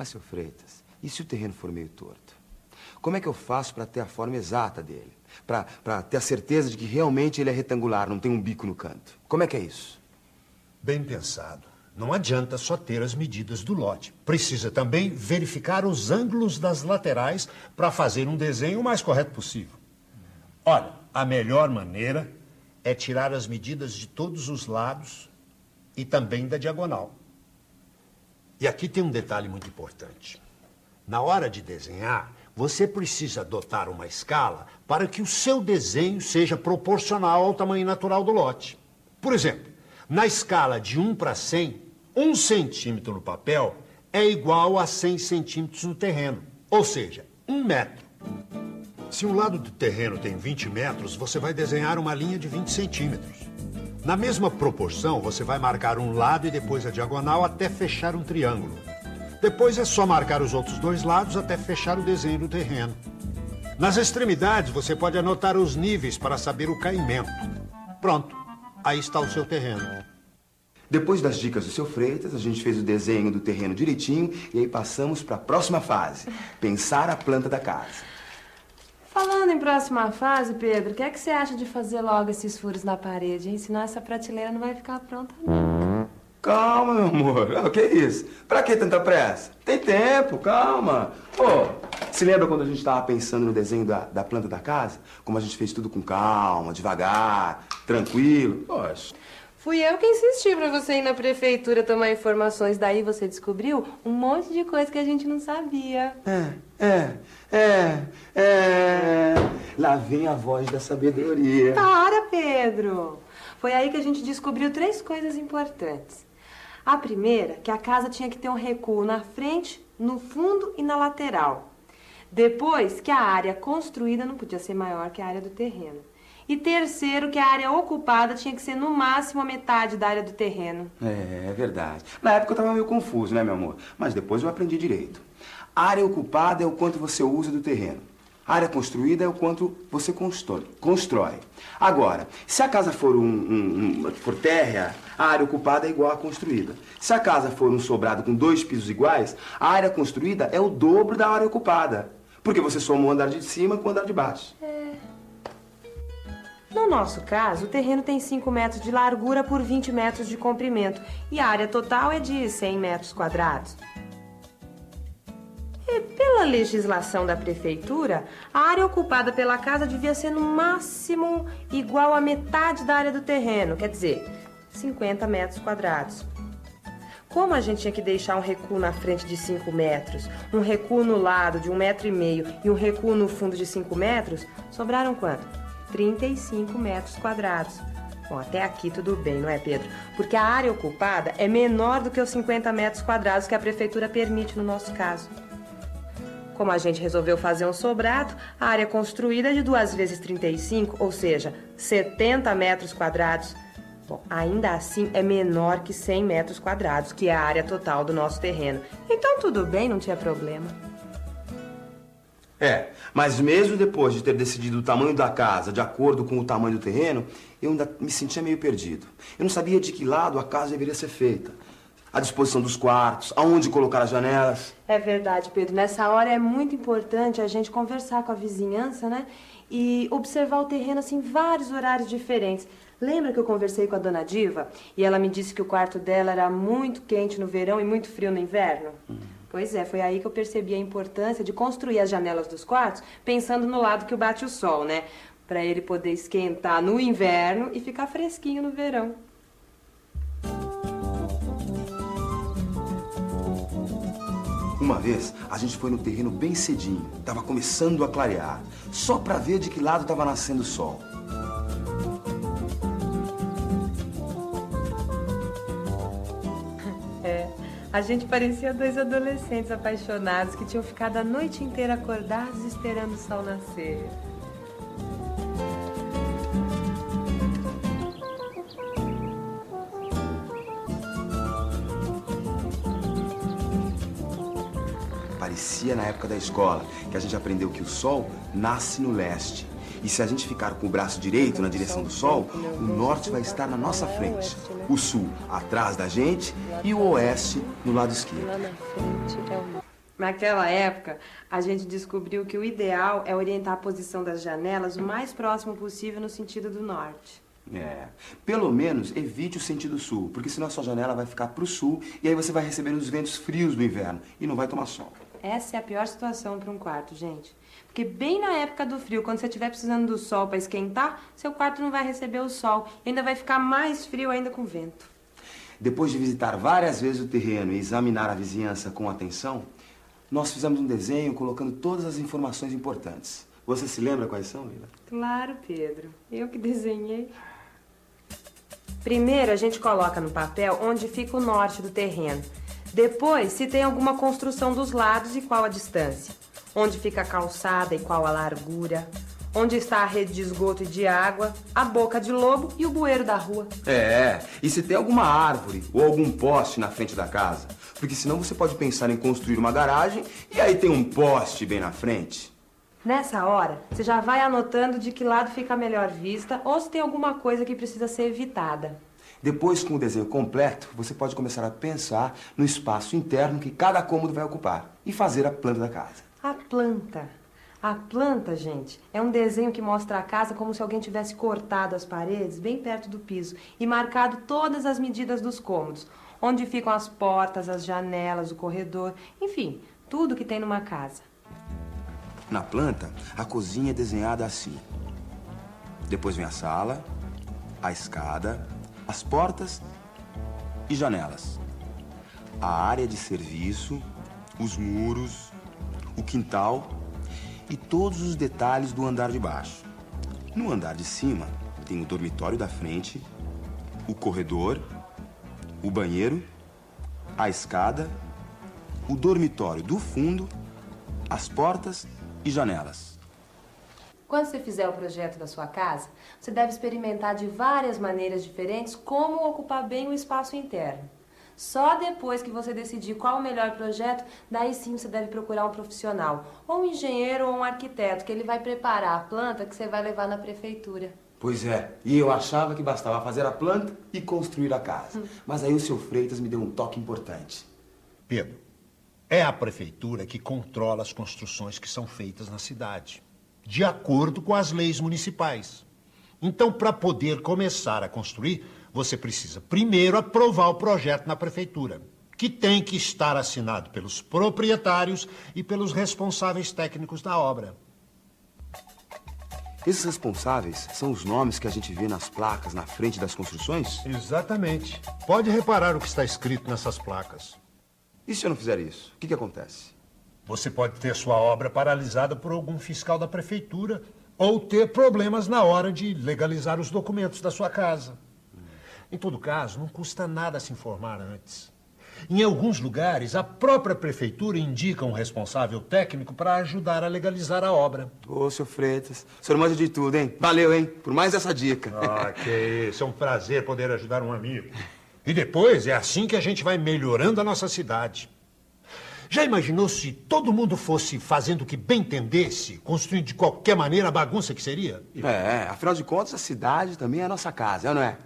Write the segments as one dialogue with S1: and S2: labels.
S1: Mas, seu Freitas, e se o terreno for meio torto? Como é que eu faço para ter a forma exata dele? Para ter a certeza de que realmente ele é retangular, não tem um bico no canto? Como é que é isso?
S2: Bem pensado. Não adianta só ter as medidas do lote. Precisa também verificar os ângulos das laterais para fazer um desenho o mais correto possível. Olha, a melhor maneira é tirar as medidas de todos os lados e também da diagonal. E aqui tem um detalhe muito importante. Na hora de desenhar, você precisa adotar uma escala para que o seu desenho seja proporcional ao tamanho natural do lote. Por exemplo, na escala de 1 para 100, 1 centímetro no papel é igual a 100 centímetros no terreno, ou seja, 1 metro. Se um lado do terreno tem 20 metros, você vai desenhar uma linha de 20 centímetros. Na mesma proporção, você vai marcar um lado e depois a diagonal até fechar um triângulo. Depois é só marcar os outros 2 lados até fechar o desenho do terreno. Nas extremidades, você pode anotar os níveis para saber o caimento. Pronto, aí está o seu terreno.
S1: Depois das dicas do seu Freitas, a gente fez o desenho do terreno direitinho e aí passamos para a próxima fase, pensar a planta da casa.
S3: Falando em próxima fase, Pedro, o que é que você acha de fazer logo esses furos na parede, hein? Senão essa prateleira não vai ficar pronta nunca.
S1: Calma, meu amor. O que é isso? Pra que tanta pressa? Tem tempo, calma. Ô, se lembra quando a gente estava pensando no desenho da planta da casa? Como a gente fez tudo com calma, devagar, tranquilo? Poxa.
S3: Fui eu que insisti pra você ir na prefeitura tomar informações. Daí você descobriu um monte de coisa que a gente não sabia.
S1: Lá vem a voz da sabedoria.
S3: Para, Pedro! Foi aí que a gente descobriu 3 coisas importantes. A primeira, que a casa tinha que ter um recuo na frente, no fundo e na lateral. Depois, que a área construída não podia ser maior que a área do terreno. E terceiro, que a área ocupada tinha que ser no máximo a metade da área do terreno.
S1: É verdade. Na época eu estava meio confuso, né, meu amor? Mas depois eu aprendi direito. A área ocupada é o quanto você usa do terreno. A área construída é o quanto você constrói. Agora, se a casa for for térrea, a área ocupada é igual à construída. Se a casa for um sobrado com 2 pisos iguais, a área construída é o dobro da área ocupada. Porque você soma o andar de cima com o andar de baixo.
S3: No nosso caso, o terreno tem 5 metros de largura por 20 metros de comprimento. E a área total é de 100 metros quadrados. E pela legislação da prefeitura, a área ocupada pela casa devia ser no máximo igual à metade da área do terreno, quer dizer, 50 metros quadrados. Como a gente tinha que deixar um recuo na frente de 5 metros, um recuo no lado de 1,5 metro e um recuo no fundo de 5 metros, sobraram quanto? 35 metros quadrados. Bom, até aqui tudo bem, não é, Pedro? Porque a área ocupada é menor do que os 50 metros quadrados que a prefeitura permite no nosso caso. Como a gente resolveu fazer um sobrado, a área construída é de 2 vezes 35, ou seja, 70 metros quadrados. Bom, ainda assim é menor que 100 metros quadrados, que é a área total do nosso terreno. Então tudo bem, não tinha problema.
S1: Mas mesmo depois de ter decidido o tamanho da casa de acordo com o tamanho do terreno, eu ainda me sentia meio perdido. Eu não sabia de que lado a casa deveria ser feita. A disposição dos quartos, aonde colocar as janelas.
S3: É verdade, Pedro. Nessa hora é muito importante a gente conversar com a vizinhança, né? E observar o terreno, assim, em vários horários diferentes. Lembra que eu conversei com a dona Diva? E ela me disse que o quarto dela era muito quente no verão e muito frio no inverno? Pois é, foi aí que eu percebi a importância de construir as janelas dos quartos pensando no lado que bate o sol, né? Pra ele poder esquentar no inverno e ficar fresquinho no verão.
S1: Uma vez, a gente foi no terreno bem cedinho. Tava começando a clarear. Só pra ver de que lado tava nascendo o sol.
S3: A gente parecia 2 adolescentes apaixonados que tinham ficado a noite inteira acordados esperando o sol nascer.
S1: Parecia na época da escola que a gente aprendeu que o sol nasce no leste. E se a gente ficar com o braço direito na direção do sol, o norte vai estar na nossa frente, o sul atrás da gente e o oeste no lado esquerdo.
S3: Lá na frente é o... Naquela época, a gente descobriu que o ideal é orientar a posição das janelas o mais próximo possível no sentido do norte.
S1: Pelo menos evite o sentido sul, porque senão a sua janela vai ficar pro sul e aí você vai receber os ventos frios do inverno e não vai tomar sol.
S3: Essa é a pior situação para um quarto, gente. Porque bem na época do frio, quando você estiver precisando do sol para esquentar, seu quarto não vai receber o sol e ainda vai ficar mais frio ainda com vento.
S1: Depois de visitar várias vezes o terreno e examinar a vizinhança com atenção, nós fizemos um desenho colocando todas as informações importantes. Você se lembra quais são, Lila?
S3: Claro, Pedro. Eu que desenhei. Primeiro, a gente coloca no papel onde fica o norte do terreno. Depois, se tem alguma construção dos lados e qual a distância. Onde fica a calçada e qual a largura. Onde está a rede de esgoto e de água, a boca de lobo e o bueiro da rua.
S1: E se tem alguma árvore ou algum poste na frente da casa. Porque senão você pode pensar em construir uma garagem e aí tem um poste bem na frente.
S3: Nessa hora, você já vai anotando de que lado fica a melhor vista ou se tem alguma coisa que precisa ser evitada.
S1: Depois, com o desenho completo, você pode começar a pensar no espaço interno que cada cômodo vai ocupar e fazer a planta da casa.
S3: A planta. A planta, gente, é um desenho que mostra a casa como se alguém tivesse cortado as paredes bem perto do piso e marcado todas as medidas dos cômodos, onde ficam as portas, as janelas, o corredor, enfim, tudo que tem numa casa.
S1: Na planta, a cozinha é desenhada assim. Depois vem a sala, a escada, as portas e janelas. A área de serviço, os muros, o quintal e todos os detalhes do andar de baixo. No andar de cima, tem o dormitório da frente, o corredor, o banheiro, a escada, o dormitório do fundo, as portas e janelas.
S3: Quando você fizer o projeto da sua casa, você deve experimentar de várias maneiras diferentes como ocupar bem o espaço interno. Só depois que você decidir qual o melhor projeto, daí sim você deve procurar um profissional, ou um engenheiro ou um arquiteto, que ele vai preparar a planta que você vai levar na prefeitura.
S1: Pois é, e eu achava que bastava fazer a planta e construir a casa. Mas aí o seu Freitas me deu um toque importante.
S2: Pedro, é a prefeitura que controla as construções que são feitas na cidade, de acordo com as leis municipais. Então, para poder começar a construir, você precisa primeiro aprovar o projeto na prefeitura, que tem que estar assinado pelos proprietários e pelos responsáveis técnicos da obra.
S1: Esses responsáveis são os nomes que a gente vê nas placas na frente das construções?
S2: Exatamente. Pode reparar o que está escrito nessas placas.
S1: E se eu não fizer isso, o que acontece?
S2: Você pode ter sua obra paralisada por algum fiscal da prefeitura ou ter problemas na hora de legalizar os documentos da sua casa. Em todo caso, não custa nada se informar antes. Em alguns lugares, a própria prefeitura indica um responsável técnico para ajudar a legalizar a obra.
S1: Ô, seu Freitas, o senhor manja de tudo, hein? Valeu, hein? Por mais essa dica.
S2: Ah, que isso. É um prazer poder ajudar um amigo. E depois, é assim que a gente vai melhorando a nossa cidade. Já imaginou se todo mundo fosse fazendo o que bem entendesse, construindo de qualquer maneira a bagunça que seria?
S1: Afinal de contas, a cidade também é a nossa casa, é ou não é?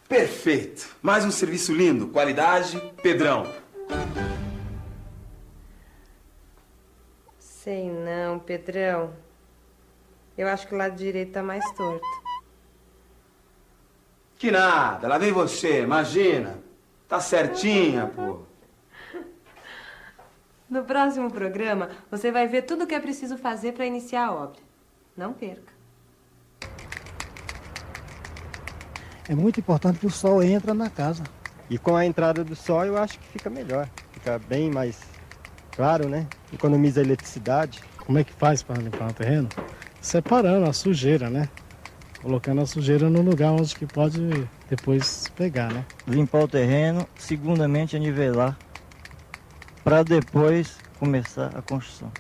S1: Perfeito! Mais um serviço lindo, qualidade, Pedrão.
S3: Sei não, Pedrão. Eu acho que o lado direito tá mais torto.
S1: Que nada, lá vem você, imagina. Tá certinha, pô.
S3: No próximo programa, você vai ver tudo o que é preciso fazer para iniciar a obra. Não perca.
S4: É muito importante que o sol entre na casa.
S5: E com a entrada do sol eu acho que fica melhor. Fica bem mais claro, né? Economiza eletricidade.
S4: Como é que faz para limpar o terreno? Separando a sujeira, né? Colocando a sujeira no lugar onde que pode depois pegar, né?
S6: Limpar o terreno, segundamente é nivelar para depois começar a construção.